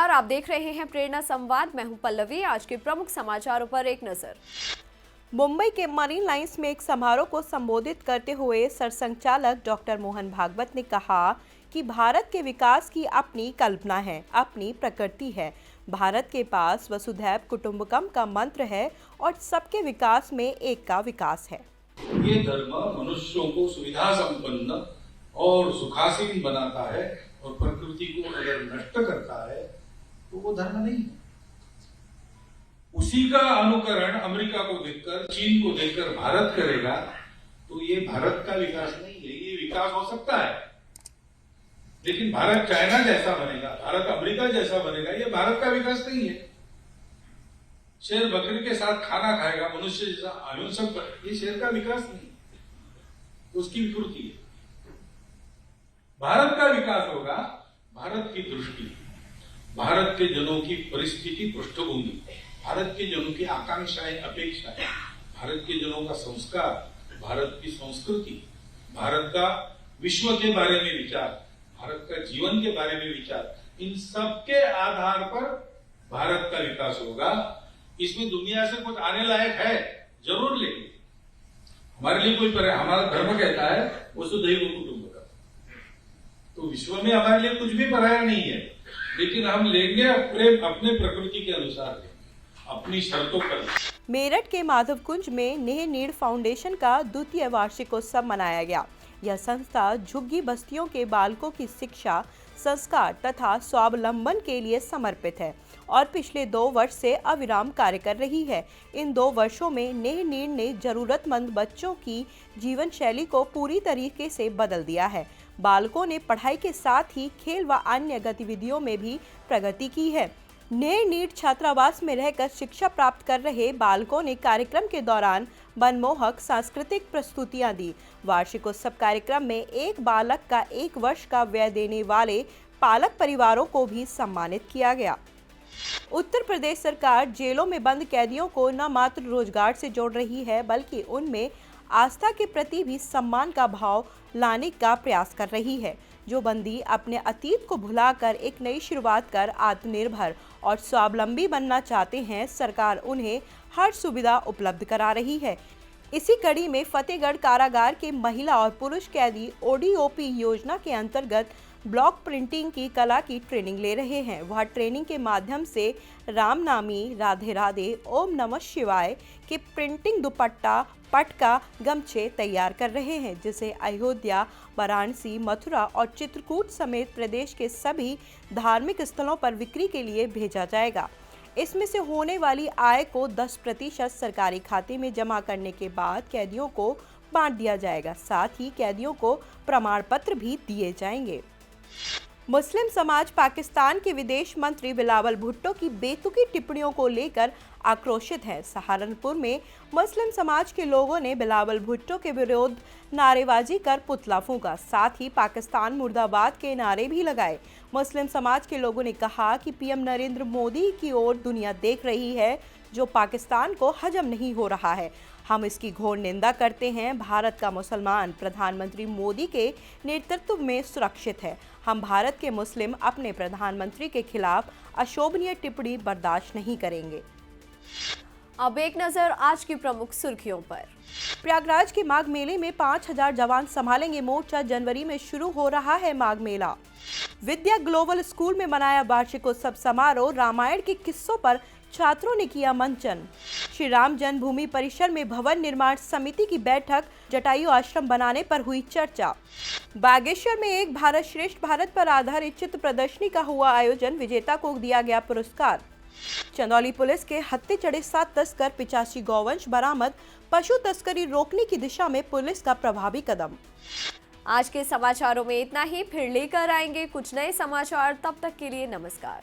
नमस्कार, आप देख रहे हैं प्रेरणा संवाद। मैं हूं पल्लवी। आज के प्रमुख समाचारों पर एक नजर। मुंबई के मरीन लाइंस में एक समारोह को संबोधित करते हुए सरसंघचालक डॉक्टर मोहन भागवत ने कहा कि भारत के विकास की अपनी कल्पना है, अपनी प्रकृति है। भारत के पास वसुधैव कुटुंबकम का मंत्र है और सबके विकास में एक का विकास है। ये धर्म मनुष्यों को सुविधा संपन्न और सुखासीन बनाता है और प्रकृति को अगर नष्ट करता है तो वो धर्म नहीं है। उसी का अनुकरण अमेरिका को देखकर, चीन को देखकर भारत करेगा तो ये भारत का विकास नहीं है। ये विकास हो सकता है, लेकिन भारत चाइना जैसा बनेगा, भारत अमेरिका जैसा बनेगा, ये भारत का विकास नहीं है। शेर बकरी के साथ खाना खाएगा, मनुष्य जैसा अहिंसक, ये शेर का विकास नहीं, उसकी विकृति है। भारत का विकास होगा भारत की दृष्टि, भारत के जनों की परिस्थिति, पृष्ठभूमि, भारत के जनों की आकांक्षाएं, अपेक्षाएं, भारत के जनों का संस्कार, भारत की संस्कृति, भारत का विश्व के बारे में विचार, भारत का जीवन के बारे में विचार, इन सब के आधार पर भारत का विकास होगा। इसमें दुनिया से कुछ आने लायक है जरूर, लेकिन हमारे लिए कोई हमारा धर्म कहता है वसुधैव कुटुंबकम, तो विश्व में हमारे लिए कुछ भी पराया नहीं है, लेकिन हम लेंगे अपने प्रकृति के अनुसार लेंगे, अपनी शर्तों पर। मेरठ के माधव कुंज में नेह नीड़ फाउंडेशन का द्वितीय वार्षिकोत्सव मनाया गया। यह संस्था झुग्गी बस्तियों के बालकों की शिक्षा, संस्कार तथा स्वावलंबन के लिए समर्पित है और पिछले 2 वर्ष से अविराम कार्य कर रही है। इन 2 वर्षों में नेह नीड़ ने जरूरतमंद बच्चों की जीवन शैली को पूरी तरीके से बदल दिया है। बालकों ने पढ़ाई के साथ ही खेल व अन्य गतिविधियों में भी प्रगति की है। नेह नीड़ छात्रावास में रहकर शिक्षा प्राप्त कर रहे बालकों ने कार्यक्रम के दौरान मनमोहक सांस्कृतिक प्रस्तुतियां दी। वार्षिकोत्सव कार्यक्रम में एक बालक का 1 वर्ष का व्यय देने वाले पालक परिवारों को भी सम्मानित किया गया। उत्तर प्रदेश सरकार जेलों में बंद कैदियों को न मात्र रोजगार से जोड़ रही है, बल्कि उनमें आस्था के प्रति भी सम्मान का भाव लाने का प्रयास कर रही है। जो बंदी अपने अतीत को भुलाकर एक नई शुरुआत कर आत्मनिर्भर और स्वावलंबी बनना चाहते हैं, सरकार उन्हें हर सुविधा उपलब्ध करा रही है। इसी कड़ी में फतेहगढ़ कारागार के महिला और पुरुष कैदी ओडीओपी योजना के अंतर्गत ब्लॉक प्रिंटिंग की कला की ट्रेनिंग ले रहे हैं। वह ट्रेनिंग के माध्यम से रामनामी, राधे राधे, ओम नमः शिवाय के प्रिंटिंग दुपट्टा, पटका, गमछे तैयार कर रहे हैं, जिसे अयोध्या, वाराणसी, मथुरा और चित्रकूट समेत प्रदेश के सभी धार्मिक स्थलों पर बिक्री के लिए भेजा जाएगा। इसमें से होने वाली आय को 10% सरकारी खाते में जमा करने के बाद कैदियों को बांट दिया जाएगा। साथ ही कैदियों को प्रमाण पत्र भी दिए जाएंगे। मुस्लिम समाज पाकिस्तान के विदेश मंत्री बिलावल भुट्टो की बेतुकी टिप्पणियों को लेकर आक्रोशित है। सहारनपुर में मुस्लिम समाज के लोगों ने बिलावल भुट्टो के विरोध नारेबाजी कर पुतला फूंका, साथ ही पाकिस्तान मुर्दाबाद के नारे भी लगाए। मुस्लिम समाज के लोगों ने कहा कि पीएम नरेंद्र मोदी की ओर दुनिया देख रही है, जो पाकिस्तान को हजम नहीं हो रहा है। हम इसकी घोर निंदा करते हैं। भारत का मुसलमान प्रधानमंत्री मोदी के नेतृत्व में सुरक्षित है। हम भारत के मुस्लिम अपने प्रधानमंत्री के खिलाफ अशोभनीय टिप्पणी बर्दाश्त नहीं करेंगे। अब एक नजर आज की प्रमुख सुर्खियों पर। प्रयागराज के माघ मेले में 5000 जवान संभालेंगे मोर्चा। जनवरी में शुरू हो रहा है माघ मेला। विद्या ग्लोबल स्कूल में मनाया वार्षिकोत्सव समारोह। रामायण के किस्सों पर छात्रों ने किया मंचन। श्री राम जन्मभूमि परिसर में भवन निर्माण समिति की बैठक। जटायु आश्रम बनाने पर हुई चर्चा। बागेश्वर में एक भारत श्रेष्ठ भारत पर आधारित चित्र प्रदर्शनी का हुआ आयोजन। विजेता को दिया गया पुरस्कार। चंदौली पुलिस के हत्थे चढ़े 7 तस्कर, 85 गौवंश बरामद। पशु तस्करी रोकने की दिशा में पुलिस का प्रभावी कदम। आज के समाचारों में इतना ही। फिर लेकर आएंगे कुछ नए समाचार। तब तक के लिए नमस्कार।